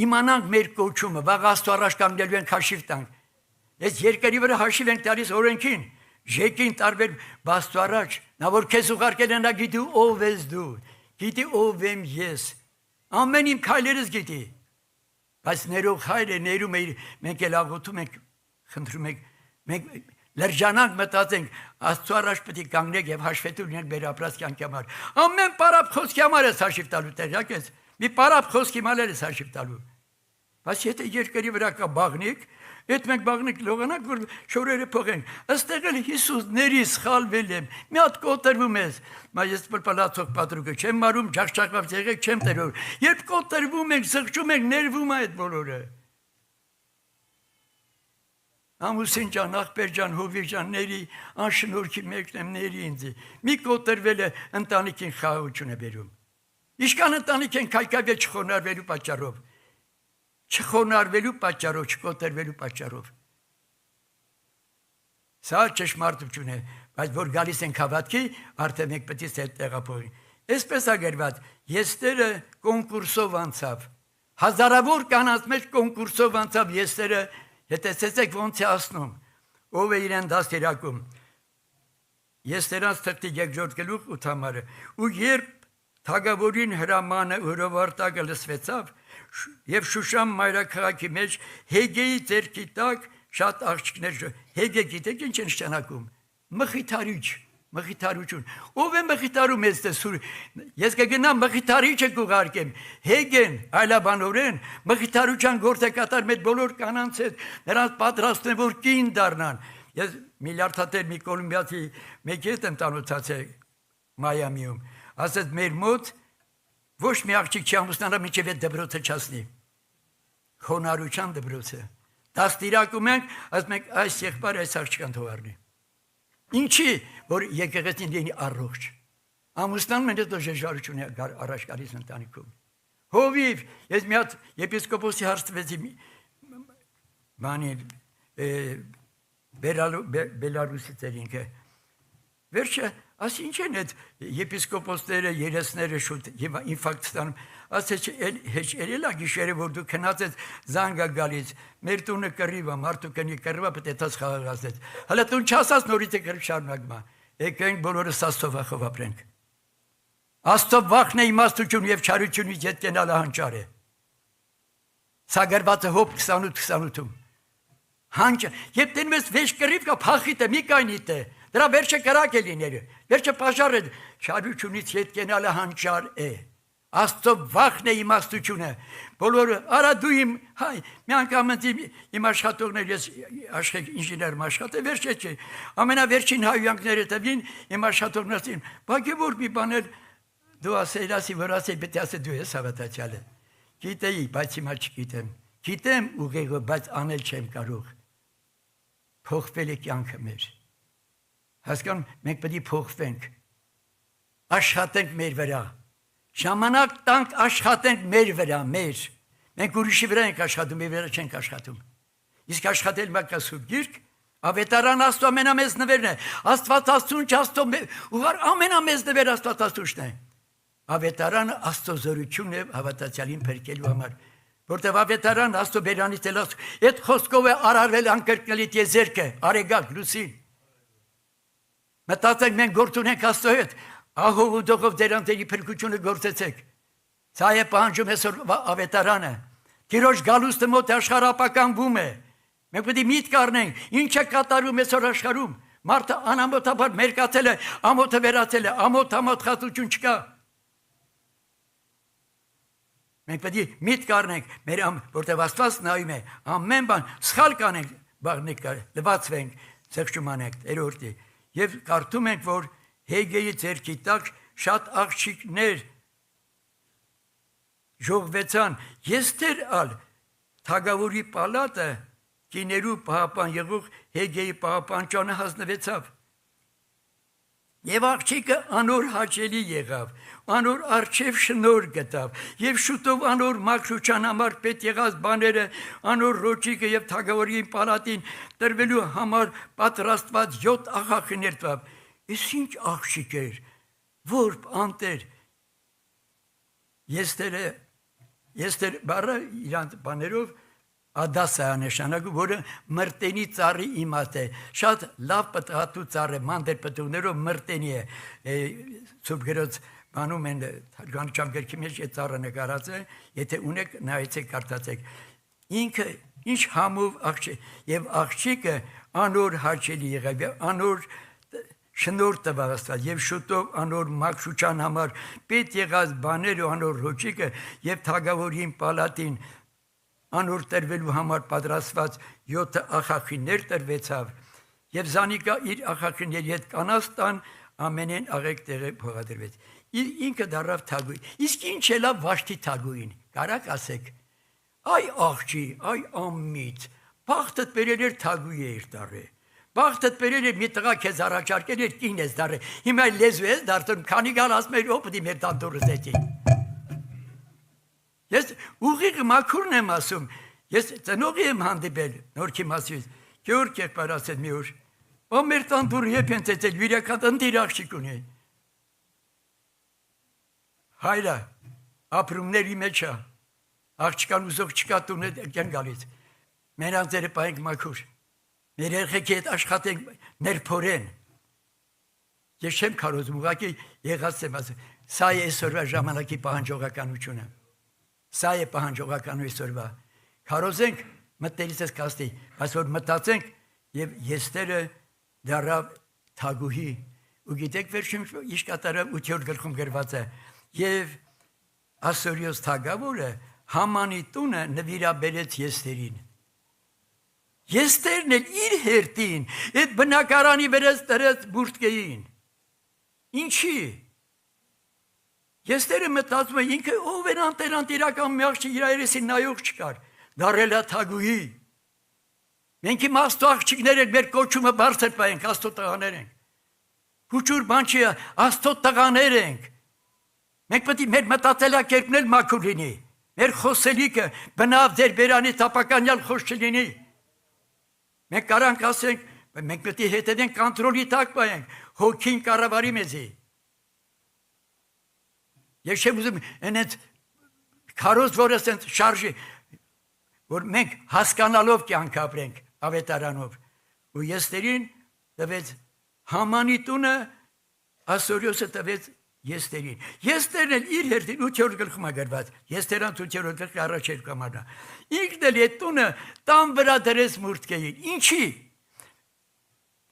իմանանք մեր կոչումը, վաղ Աստծո առաջ կանգնելու ենք հաշիվ տանք։ Այս երկրի վրա հաշիվ ենք տալիս օրենքին, ժեկին տարբեր Աստծո առաջ, նա որ քեզ ուղարկել է, նա գիտի ով ես դու, գիտի ով եմ ես, ամեն իմ քայլերս գիտի։ Բայց ներող հայր է, ներում է, մենք էլ աղոթում ենք, խնդրում ենք, մենք լրջանանք մտածենք, Աստծո առաջ պետք է կանգնենք եւ հաշվետու լինենք մեր ապրած կյանքի համար։ Ամեն պարապ խոսքի համար ես հաշիվ տալու, տեղյակ ես։ Մի պարապ խոսքի համար ես հաշիվ տալու։ Բայց եթե երկրի վրա կա բաղնիկ, այդ մենք բաղնիկ լողանանք, որ շորերը փողենք։ Այստեղ էլ Հիսուս ների սխալվել եմ, մի հատ կոտրվում ես։ Բայց ես պլպլացող պատրուկը չեմ մարում, ջախջախված եղեք չեմ տերոր։ Երբ կոտրվում ենք, զղջում ենք, ներվում է այդ բոլորը։ Ամուսին ջան, աղբեր ջան, հովիվ ջան, ների, անշնորհքի մեկն եմ, ների ինձ։ Մի կոտրվել է ընտանիքին խաղաղություն է բերում։ Իշքան ընտանիք են քայքայվել չխոնարհվելու պատճառով։ Չխոնարհվելու պատճառով, չկոտրվելու պատճառով։ Սա ճշմարտություն է, բայց որ գալիս ենք հավատքի, արդեն մենք պետք է տեղափոխենք։ Այսպես է գրված, Եստերը կոնկուրսով անցավ։ Հազարավոր կանանց մեջ կոնկուրսով անցավ Եստերը, հետեցեք ոնց է ասնում, ով է իրեն դաստիարակում։ Եստերans թղթի 2-րդ գլուխ 8-ը։ Ու երբ թագավորին հրամանը հրովարտակը լսվեցավ, եւ Շուշան մայրաքաղաքի մեջ Հեգեի ձեռքի տակ շատ աղջիկներ։ Հեգե գիտեք ինչ է նշանակում։ Մխիթարիչ, մխիթարություն։ Ով է մխիթարում ես տեսուր։ Ես կգնամ մխիթարիչը կուղարկեմ։ Հեգեն այլաբանորեն մխիթարության գործ է կատարում այդ բոլոր կանանց հետ, նրանց պատրաստում են որ կին դառնան։ Ես միլիարդատեր մի կոլումբիացի մեկի հետ եմ տանոթացել Մայամիում։ Ասեց մեր մոտ ոչ մի աղջիկ չի ամուսնանա մինչև այդ դպրոցը չասնի։ Խոնարհության դպրոցը։ Դաստիարակում ենք, ասում ենք այս եղբայրը այս աղջկան թող առնի։ Ինչի, որ եկեղեցին լինի առողջ։ Ամուսնանում են հետո ժեժարություն առաջ գալիս ընտանիքում։ Հովիվ, ես մի հատ եպիսկոպոսի հարցվեցի բանի Բելարուսից էր ինքը։ Վերջը ասի ինչ են այդ եպիսկոպոսները, երեսները շուտ եւ ինֆարկտ ստանում, ասեց հեչ էլա գիշերը որ դու քնածես զանգա գալիս, մեր տունը կռիվ է, մարդու կնի կռիվա պետք է տաս խաղաղացնես, հələ տուն չասած նորից է կռիվ շարունակում, եկենք բոլորս Աստծո վախով ապրենք, Աստծո վախն է իմաստություն եւ չարությունից հետ կենալը հանճար է, սա գրված է Հոբ 28-28-ում, հանճար, երբ տենում ես վեճ կռիվ կա փախիտ է, մի կայնիտ է, դրա վերջը կրակ է լինելու, վերջը պաշար է, չարությունից հետ կենալը հանճար է, Աստծո վախն է իմաստությունը, բոլորը, արա դու իմ, հայ, մի անգամ իմ աշխատողներ, ես աշխեք ինժիներում աշխատել, վերջը չէ, ամենավերջին հայույանքները տվին, իմ աշխատողներին, բակե որ մի բաներ դու ասել ասի, որ ասել, պետք է ասել դու ես հավատացյալը, գիտեի, բայց հիմա չգիտեմ, գիտեմ ուղեղը, բայց անել չեմ կարող, փոխվել է կյանքը մեր, հասկանում, մենք պետք է փոխվենք, աշխատենք մեր վրա, ժամանակ տանք աշխատենք մեր վրա, մեր, մենք ուրիշի վրա ենք աշխատում, մեր վրա չենք աշխատում, իսկ աշխատել մակա սուրբ գիրք, ավետարան Աստծո ամենամեծ նվերն է, Աստված Աստծուն չաստո, ուղար ամենամեծ նվեր Աստված Աստուշն է, ավետարանը Աստծո զորությունն է հավատացյալին փրկելու համար, որտեղ ավետարան Աստծո բերանից էլ Աստծո, այդ խոսքով է արարվել անկրկնելի տիեզերքը, արեգակ, լուսին, մտածենք մենք գործ ունենք Աստծո հետ, ահով ու դողով դերանտերի փրկությունը գործեցեք, սա է պահանջում այսօր ավետարանը, Տիրոջ գալուստը մոտ աշխարհ ապականվում է, մենք պետք է միտք առնենք, ինչ է կատարում այսօր աշխարհում, Մարդը անամոթաբար մերկացել է, ամոթը վերացել է, ամոթ խածություն չկա։ Մենք պետք է միտք առնենք, որտեղ Աստված նայում է, ամեն բան սխալ կանենք, բաղնիկ լվացվենք, զղջումանենք, երրորդի։ Եվ կարդում ենք, որ Հեգեի ձեռքի տակ շատ աղջիկներ ժողվեցան, Եստեր ալ թագավորի պալատը կիներու պահապան եղող Հեգեի պահապանճանը հանձնվեցավ։ Եվ աղջիկը անոր հաճելի եղավ, անոր առջև շնոր գտավ, եւ շուտով անոր մաքրության համար պետք եղած բաները անոր ռոճիկը եւ թագավորի պալատին տրվելու համար պատրաստված 7 աղախներ տվավ։ Իսկ ինչ աղջիկ էր, որ անտեր Եստեր բառը իրանց բաներով ադասա նշանակում, որը մրտենի ծառի իմաստ է, շատ լավ պտղատու ծառ է, մանտեր պտուղներով մրտենի է, Սուրբ Գրոց բանում են թարգմանչամ գրքի մեջ այդ ծառը նկարած է, եթե ունեք նայեցեք կարդացեք, ինքը ինչ համով աղջիկ եւ աղջիկը անոր հաճելի եղավ, անոր շնոր տվավ Աստված եւ շուտով անոր մաքրության համար պետք եղած բաները անոր ռոճիկը եւ թագավորին պալատին անոր տրվելու համար պատրաստված 7 աղախիններ տրվեցավ եւ Զանիկա իր աղախինների հետ կանաց տան ամենեն աղեկ տեղը փոխադրվեց ինքը դարավ թագուհի իսկ ինչ էլա վաշտի թագուհին կարակ ասեք այ աղջի այ ամմից բախտդ բերել էր թագուհի էր դարը Բախտդ բերել էր մի տղա քեզ առաջարկել էր կին ես դարը հիմա լեզու ես դարձնում քանի գալ ասում էր օպտի մեր տանտորս էտի Ես ուղիղ մաքուրն եմ ասում ես ծնողի եմ հանդիպել նորքի մասից Գեորգ եղբայր ասել մի օր ո մեր տանտորը եփ են ծեծել վիրակատան դիր աղջիկ ունի Հայրը ապրումների մեջ է աղջկան ուզող չկա տունը կեն գալիս մերանցերը պայենք մաքուր Մեր երեխեքի հետ աշխատենք ներփորեն։ Ես չեմ կարողում ուղղակի եղած եմ ասել, սա է այսօրվա ժամանակի պահանջողականությունը։ Սա է պահանջողականու այսօրվա։ Կարողենք մտերից կաստի, բայց որ մտածենք եւ Եստերը դարավ թագուհի։ Ու գիտեք վերջում ինչ կատարավ 8-րդ գլխում գրված է։ Եվ Ասորիոս թագավորը Համանի տունը նվիրաբերեց Եստերին։ Եստերն էլ իր հերտին, այդ բնակարանի վերած տրեց բուրտկեին։ Ինչի։ Եստերը մտածում է ինքը ով էր անտերական մի աղջիկ իր երեսին նայող չկար, դարել է թագուհի։ Մենք իմ աստծո աղջիկներ ենք, մեր կոչումը բարձր պահենք, աստծո տղաներ ենք։ Հուճուր բան չի, աստծո տղաներ ենք։ Մենք պետք է մեր մտածելակերպն էլ մաքուր լինի։ Մեր խոսելիքը բնավ ձեր բերանի տապականյալ խոսք չլինի։ Մենք կարանք ասենք, մենք պետք է հետևենք կոնտրոլի տակ պահենք, հոգին կառավարի մեզի։ Ես չեմ ուզում այնց քարոզ որը ասենք շարժի, որ մենք հասկանալով կյանք ապրենք ավետարանով։ Ու Եստերին տվեց Համանի տունը, Ասորիոսը տվեց Եստերին։ Եստերն էլ իր հերթին 8-րդ գլխում է գրված։ Եստերան 8-րդ գլխի առաջին կամարն է։ Ինքն էլ այդ տունը տան վրա դրեց մուրտկեին։ Ինչի։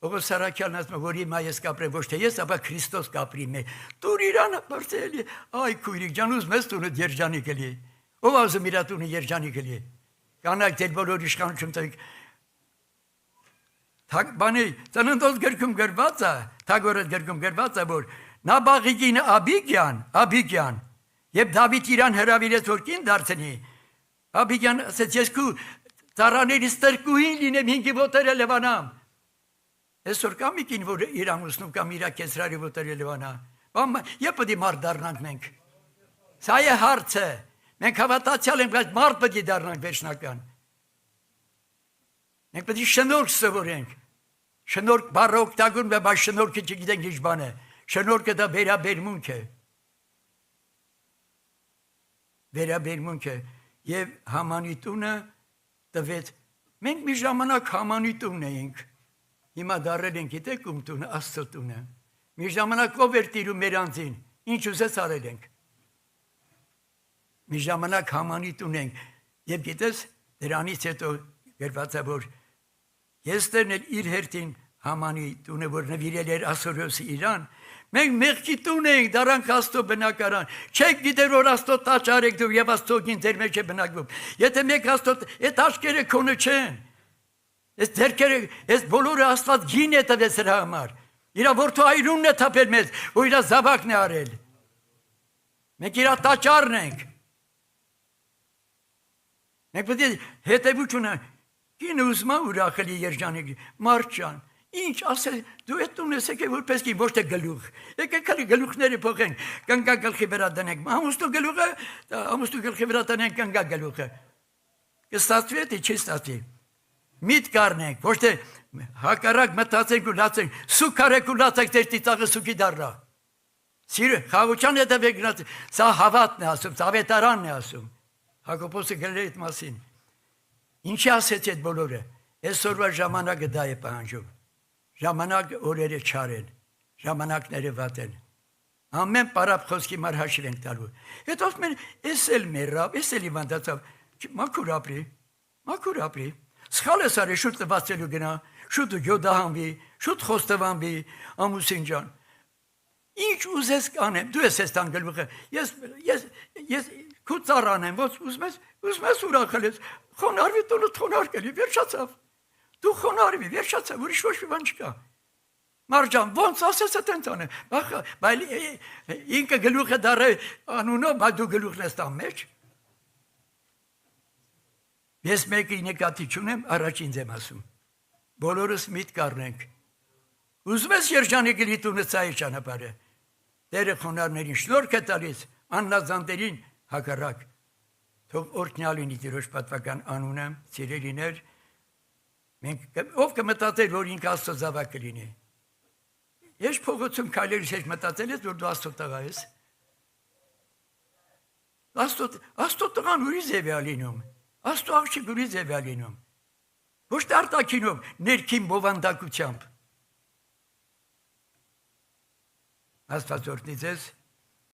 Պողոս Սարաքյանն ասում է, որ հիմա ես կապրեմ ոչ թե ես, ապա Քրիստոս կապրի մեր։ Տուր իրանը բարձելի։ Այ քույրիկ ջան, ուզում ես տունը երջանիկ էլի։ Ով ասում իր տունը երջանիկ էլի։ Կանայք դեր բոլոր իշխանություն տեք։ Բանի ծննդոց գրքում գրված է, թագորը գրքում գրված է, որ Նաբաղիկին Աբիգյան, եւ Դավիթ իրան հրավիրեց որ կին դարձնի։ Աբիգյան ասեց ես քու ծառաներից տրկուին լինեմ 5 ոտերը լվանամ։ Այսօր կա մի կին որ իր ամուսնում կամ իր կեսրարի ոտերը լվանա։ Բամ եւ պետք է մարդ դառնանք մենք։ Սա է հարցը։ Մենք հավատացյալ ենք, բայց մարդ պետք է դառնանք վերջնական։ Մենք պետք է շնորհք սովորենք։ Շնորհք բառը օգտագործում է, բայց շնորհքը չգիտենք ինչ բան է։ Շնորհքը դա վերաբերմունք է։ Վերաբերմունք է եւ Համանի տունը տվեց։ Մենք մի ժամանակ Համանի տունն էինք։ Հիմա դարել ենք գիտեք ում տունը, Աստծո տունը։ Մի ժամանակ ով էր տիրում մեր անձին, ինչ ուզեց արել ենք։ Մի ժամանակ Համանի տուն ենք եւ գիտես դրանից հետո գրված է որ Եստերն էլ իր հերթին Համանի տունը, որ նվիրել էր Ասորոս Իրան, մենք մեղքի տուն ենք, դարանք Աստծո բնակարան, չեք գիտեր, որ Աստծո տաճար եք դու և Աստծո գին ձեր մեջ է բնակվում, եթե մեկ Աստծո, այդ աչքերը քոնը չեն, այս ձեռքերը, այս բոլորը Աստված գին է տվեց սրա համար, իրա որդու այրունն է թափել մեզ, ու իրա զավակն է արել, մենք իրա տաճարն ենք, մենք պետք է հետևությունը, կինը ուզում է ուրախելի երջանիկ, մարդ ջան, ինչ ասել, դու այդ տուն ես եկել որպես կին, ոչ թե գլուխ, եկեք քանի գլուխները փոխենք, կնգա գլխի վրա դնենք, ամուսնու գլուխը, ամուսնու գլխի վրա դնենք կնգա գլուխը, կստացվի է, չի ստացվի, միտ կառնենք, ոչ թե հակառակ մտածենք ու լացենք, սուք արեք ու լացեք, ձեր ծիծաղը սուքի դառնա, սիրը, խաղության հետևեք գնաց, սա հավատն է ասում, սա ավետարանն է ասում, Հակոբոսը գրել է այդ մասին, ինչի ասեց այդ բոլորը, այսօրվա ժամանակը դա է պահանջում, ժամանակ օրերը չար են, ժամանակները վատ են, ամեն պարապ խոսքի մար հաշիվ ենք տալու, հետ ասում են, ես էլ մեռավ, ես էլ իվանդացավ, մաքուր ապրի, սխալ ես արի, շուտ տվացելու գնա, շուտ գյոդահանվի, շուտ խոստվանվի, ամուսին ջան, ինչ ուզես կանեմ, դու ես տան գլուխը, ես քու ծառան եմ, ուզում ես ուրախել ես, խոնարհվի տունը խոնարհ կելի, վերջացավ, դու խոնարհվի, վերջացավ, ուրիշ ոչ մի բան չկա, Մարջան, ոնց ասես այդպես անեմ, բայց ինքը գլուխը դառը անունով, բայց դու գլուխն ես տան մեջ, ես մեկի նկատի չունեմ, առաջին ձեմ ասում, բոլորս միտ կառնենք, ուզում ես երջանիկ լինի տունը ծայր ճանապարհը, Տերը խոնարհներին շնորհք է տալիս, աննազանդերին հակառակ, թող օրհնյալ լինի Տիրոջ պատվական անունը, սիրելիներ, ով կմտածեր, որ ինքը Աստծո զավակ կլինի, ես փողոցում քայլելիս հետ մտածել ես, որ դու Աստծո տղա ես, Աստծո տղան ուրիշ ձև է լինում, Աստծո աղջիկ ուրիշ ձև է լինում, ոչ թե արտաքինով, ներքին բովանդակությամբ, Աստված օրհնի ձեզ